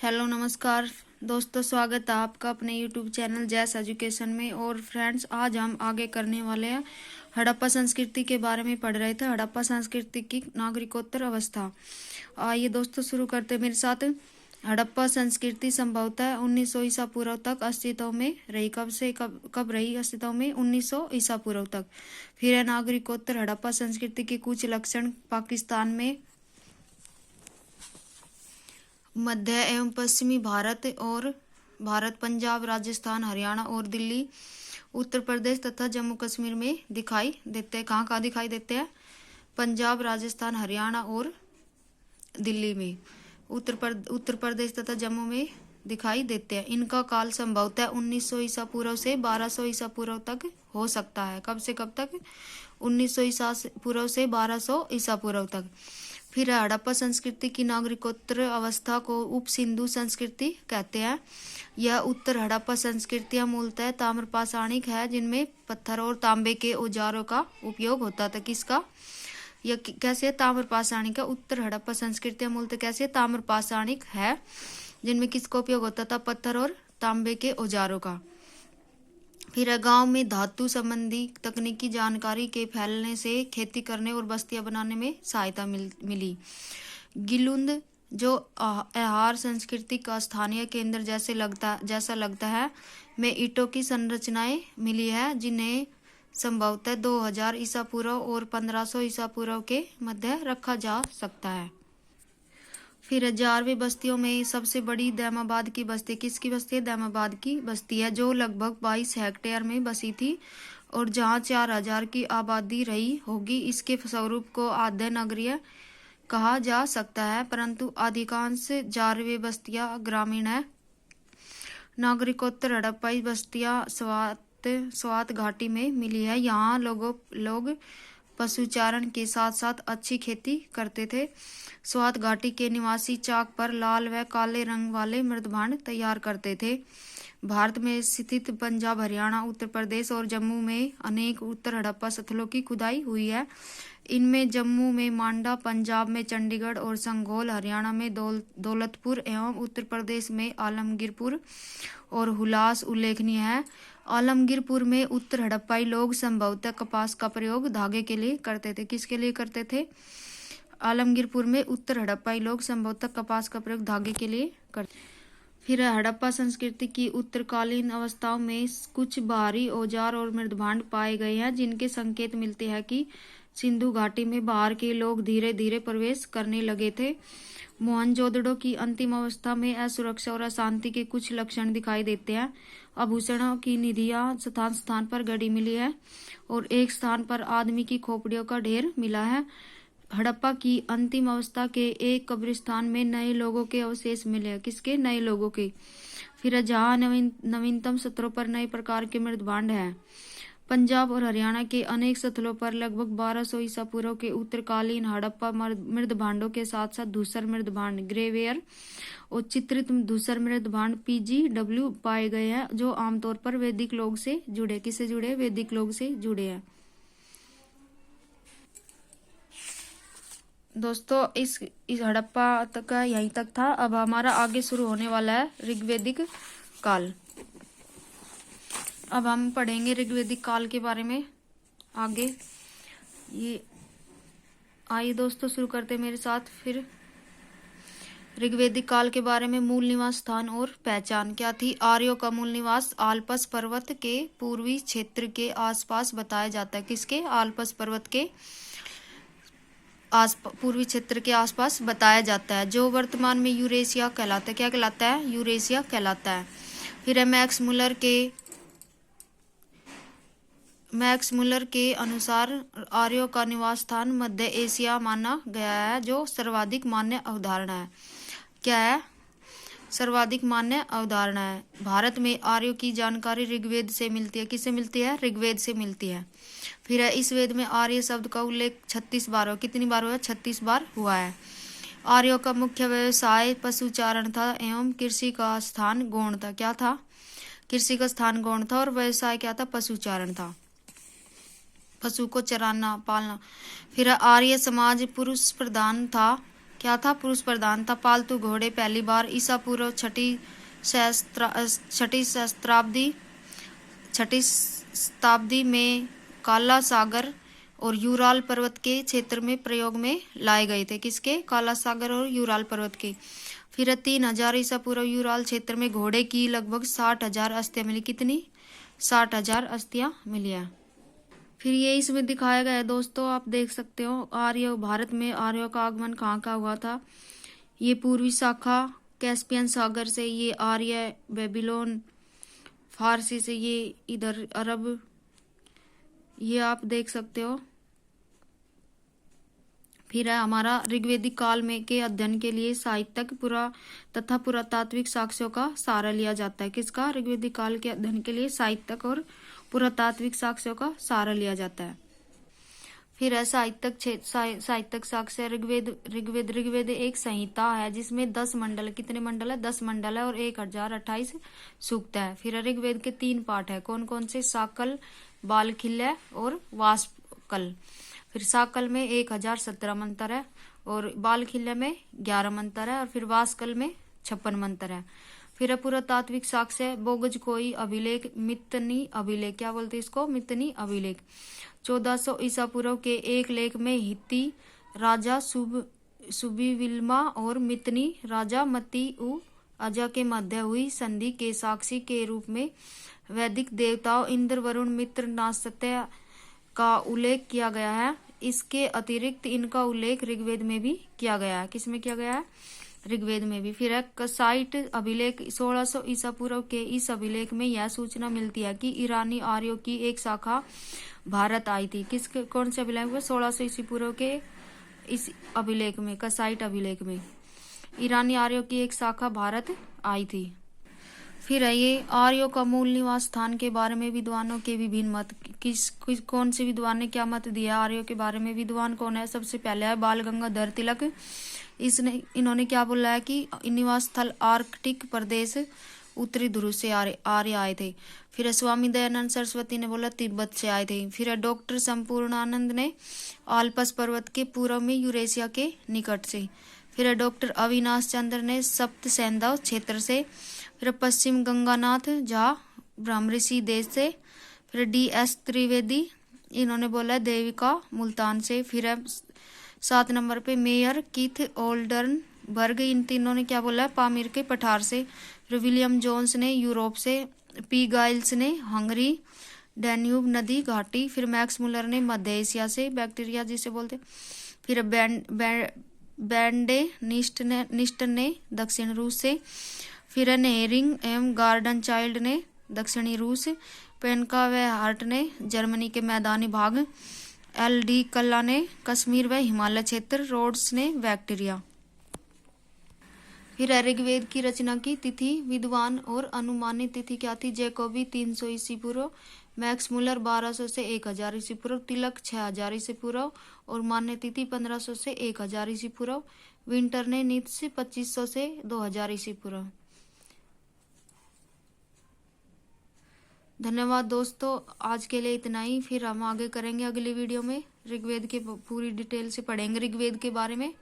Hello नमस्कार दोस्तों, स्वागत है आपका अपने यूट्यूब चैनल जैस एजुकेशन में। और फ्रेंड्स, आज हम आगे करने वाले हैं हड़प्पा संस्कृति के बारे में पढ़ रहे थे। हड़प्पा संस्कृति की नागरिकोत्तर अवस्था। आइए दोस्तों शुरू करते मेरे साथ। हड़प्पा संस्कृति संभवतः 1900 ईसा पूर्व तक अस्तित्व में रही। कब रही अस्तित्व में? 1900 ईसा पूर्व तक। फिर है नागरिकोत्तर हड़प्पा संस्कृति के कुछ लक्षण। पाकिस्तान में, मध्य एवं पश्चिमी भारत पंजाब, राजस्थान, हरियाणा और दिल्ली, उत्तर प्रदेश तथा जम्मू कश्मीर में दिखाई देते हैं। कहाँ दिखाई देते हैं? पंजाब, राजस्थान, हरियाणा और दिल्ली में। उत्तर प्रदेश तथा जम्मू में दिखाई देते हैं। इनका काल संभवतः 1900 ईसा पूर्व से 1200 ईसा पूर्व तक हो सकता है। कब से कब तक? 1900 ईसा पूर्व से 1200 ईसा पूर्व तक। फिर हड़प्पा संस्कृति की नागरिकोत्तर अवस्था को उप सिंधु संस्कृति कहते हैं। यह उत्तर हड़प्पा संस्कृतियां मूलतः ताम्रपाषाणिक है, जिनमें पत्थर और तांबे के औजारों का उपयोग होता था। किसका? यह कैसे ताम्रपाषाणिक है? उत्तर हड़प्पा संस्कृतियां मूलतः कैसे ताम्रपाषाणिक है, जिनमें किसका उपयोग होता था? पत्थर और तांबे के औजारों का। फिर गांव में धातु संबंधी तकनीकी जानकारी के फैलने से खेती करने और बस्तियां बनाने में सहायता मिली। गिलुंद, जो आहार संस्कृति का स्थानीय केंद्र जैसा लगता है, में ईंटों की संरचनाएं मिली है, जिन्हें संभवतः 2000 ईसा पूर्व और 1500 ईसा पूर्व के मध्य रखा जा सकता है। फिर 1000वीं बस्तियों में सबसे बड़ी दैमाबाद की बस्ती। किसकी बस्ती है? दैमाबाद की बस्ती है, जो लगभग 22 हेक्टेयर में बसी थी और जहां 4000 की आबादी रही होगी। इसके स्वरूप को आद्य नगरीय कहा जा सकता है, परंतु अधिकांश 1000वीं बस्तियां ग्रामीण है। नागरिकोत्तर हड़प्पाई बस्तियां स्वात घाटी में मिली है। यहाँ लोग पशुचारण के साथ साथ अच्छी खेती करते थे। स्वात घाटी के निवासी चाक पर लाल व काले रंग वाले मृदभांड तैयार करते थे। भारत में स्थित पंजाब, हरियाणा, उत्तर प्रदेश और जम्मू में अनेक उत्तर हड़प्पा स्थलों की खुदाई हुई है। इनमें जम्मू में मांडा, पंजाब में चंडीगढ़ और संघोल, हरियाणा में दौलतपुर एवं उत्तर प्रदेश में आलमगीरपुर और हुलास उल्लेखनीय है। आलमगीरपुर में उत्तर हड़प्पाई लोग संभवतः कपास का प्रयोग धागे के लिए करते थे। किसके लिए करते थे? आलमगीरपुर में उत्तर हड़प्पाई लोग संभवतः कपास का प्रयोग धागे के लिए करते। फिर हड़प्पा संस्कृति की उत्तरकालीन अवस्थाओं में कुछ भारी औजार और मृदभांड पाए गए हैं, जिनके संकेत मिलते हैं कि सिंधु घाटी में बाहर के लोग धीरे धीरे प्रवेश करने लगे थे। मोहनजोदड़ो की अंतिम अवस्था में असुरक्षा और अशांति के कुछ लक्षण दिखाई देते हैं। आभूषणों की निधियां स्थान स्थान पर गड़ी मिली है और एक स्थान पर आदमी की खोपड़ियों का ढेर मिला है। हड़प्पा की अंतिम अवस्था के एक कब्रिस्तान में नए लोगों के अवशेष मिले हैं। किसके? नए लोगों के। फिर जहाँ नवीनतम स्थलों पर नए प्रकार के मृदभांड है। पंजाब और हरियाणा के अनेक स्थलों पर लगभग 1200 ईसा पूर्व के उत्तरकालीन हड़प्पा मृदभांडों के साथ साथ धूसर मृदभांड, ग्रेवेयर और चित्रित धूसर मृदभांड PGW पाए गए हैं, जो आमतौर पर वैदिक लोग से जुड़े। किससे जुड़े? वैदिक लोग से जुड़े हैं। दोस्तों, इस हड़प्पा तक का यहीं तक था। अब हमारा आगे शुरू होने वाला है ऋग्वैदिक काल। अब हम पढ़ेंगे ऋग्वैदिक काल के बारे में आगे। ये आइए दोस्तों शुरू करते मेरे साथ। फिर ऋग्वैदिक काल के बारे में मूल निवास स्थान और पहचान क्या थी? आर्यों का मूल निवास आल्पस पर्वत के पूर्वी क्षेत्र के आसपास बताया जाता है। किसके? आल्पस पर्वत के पूर्वी क्षेत्र के आसपास बताया जाता है, जो वर्तमान में यूरेशिया कहलाता है। क्या कहलाता है? यूरेशिया कहलाता है। फिर मैक्स मुलर के अनुसार आर्यों का निवास स्थान मध्य एशिया माना गया है, जो सर्वाधिक मान्य अवधारणा है। क्या है? सर्वाधिक मान्य अवधारणा है। भारत में आर्यों की जानकारी ऋग्वेद से मिलती है। किससे मिलती है? ऋग्वेद से मिलती है। फिर इस वेद में आर्य शब्द का उल्लेख 36 बार हुआ। कितनी बार हुआ? 36 बार हुआ है। आर्यों का मुख्य व्यवसाय पशुचारण था एवं कृषि का स्थान गौण था। क्या था? कृषि का स्थान गौण था और व्यवसाय क्या था? पशुचारण था, पशु को चराना, पालना। फिर आर्य समाज पुरुष प्रधान था। क्या था, पुरुष प्रधान था। पालतू घोड़े पहली बार ईसा पूर्व छठी शताब्दी में काला सागर और यूराल पर्वत के क्षेत्र में प्रयोग में लाए गए थे। किसके? काला सागर और यूराल पर्वत के। फिर 3000 ईसा पूर्व यूराल क्षेत्र में घोड़े की लगभग 60,000 अस्थियां मिली। कितनी? 60,000 अस्थियां मिली है। फिर ये इसमें दिखाया गया है दोस्तों, आप देख सकते हो। भारत में आर्यों का आगमन कहाँ का हुआ था? ये पूर्वी शाखा कैस्पियन सागर से, ये आर्य बेबीलोन, फारसी से, ये इधर अरब, ये आप देख सकते हो। फिर है हमारा ऋग्वेदिक काल में के अध्ययन के लिए साहित्यक तथा पुरातात्विक साक्ष्यों का सहारा लिया जाता है। किसका? ऋग्वेदिक काल के अध्ययन के लिए साहित्यक और पुरातात्विक साक्ष्यों का सहारा लिया जाता है। फिर है साहित्यक साक्ष्य। ऋग्वेद एक संहिता है जिसमें 10 मंडल। कितने मंडल है? 10 मंडल है और 1028 सूक्त है। फिर ऋग्वेद के 3 पाठ है। कौन कौन से? साकल, बालखिल्य और वाष्पकल। फिर साकल में 1017 मंत्र है और बालखिल्य में 11 मंत्र है और फिर वाष्पकल में 56 मंत्र है। फिर पुरातात्विक साक्ष्य बोगज कोई अभिलेख, मितनी अभिलेख। क्या बोलते हैं इसको? मितनी अभिलेख। 1400 ईसा पूर्व के एक लेख में हित्ती राजा सुबीविल्मा और मितनी राजा मती उ अजा के मध्य हुई संधि के साक्षी के रूप में वैदिक देवताओं इंद्र, वरुण, मित्र, नासत्य का उल्लेख किया गया है। इसके अतिरिक्त इनका उल्लेख ऋग्वेद में भी किया गया है। किसमें किया गया है? ऋग्वेद में भी। फिर है कसाइट अभिलेख। 1600 ईसा पूर्व के इस अभिलेख में यह सूचना मिलती है कि ईरानी आर्यों की एक शाखा भारत आई थी। कौन से अभिलेख में? 1600 ईसा पूर्व के इस अभिलेख में, कसाइट अभिलेख में ईरानी आर्यों की एक शाखा भारत आई थी। फिर है ये आर्यों का मूल निवास स्थान के बारे में विद्वानों के विभिन्न मत। कौन से विद्वान ने क्या मत दिया आर्यों के बारे में? विद्वान कौन है? सबसे पहले है बाल गंगाधर तिलक। इन्होंने क्या बोला है कि निवास स्थल आर्कटिक प्रदेश, उत्तरी ध्रुव से आर्य आए थे। फिर स्वामी दयानंद सरस्वती ने बोला तिब्बत से आए थे। फिर डॉक्टर संपूर्णानंद ने आल्पस पर्वत के पूर्व में यूरेशिया के निकट से। फिर डॉक्टर अविनाश चंद्र ने सप्त सैंधव क्षेत्र से। फिर पश्चिम गंगानाथ झा ब्रह्मऋषि देश से। फिर DS त्रिवेदी, इन्होंने बोला देविका मुल्तान से। फिर 7 नंबर पे मेयर कीथ ओल्डनबर्ग, इन तीनों ने क्या बोला? पामीर के पठार से। फिर विलियम जोन्स ने यूरोप से। P गाइल्स ने हंगरी डैन्यूब नदी घाटी। फिर मैक्स मुलर ने मध्य एशिया से, बैक्टीरिया जिसे बोलते। फिर बैंडे निस्टन ने दक्षिण रूस से। फिर नेहरिंग एवं गार्डन चाइल्ड ने दक्षिणी रूस। पेनका व हार्ट ने जर्मनी के मैदानी भाग। LD कल्ला ने कश्मीर व हिमालय क्षेत्र। रोड्स ने बैक्टीरिया। फिर ऋग्वेद की रचना की तिथि। विद्वान और अनुमानित तिथि क्या थी? जैकोबी 300 ईसा पूर्व, मैक्स मुलर 1200 से 1000 ईसा पूर्व, तिलक 6000 ईसा पूर्व और मान्य तिथि 1500 से 1000 ईसा पूर्व। विंटर ने नीत्स 2500 से 2000 ईसा पूर्व। धन्यवाद दोस्तों, आज के लिए इतना ही। फिर हम आगे करेंगे अगली वीडियो में ऋग्वेद के पूरी डिटेल से पढ़ेंगे ऋग्वेद के बारे में।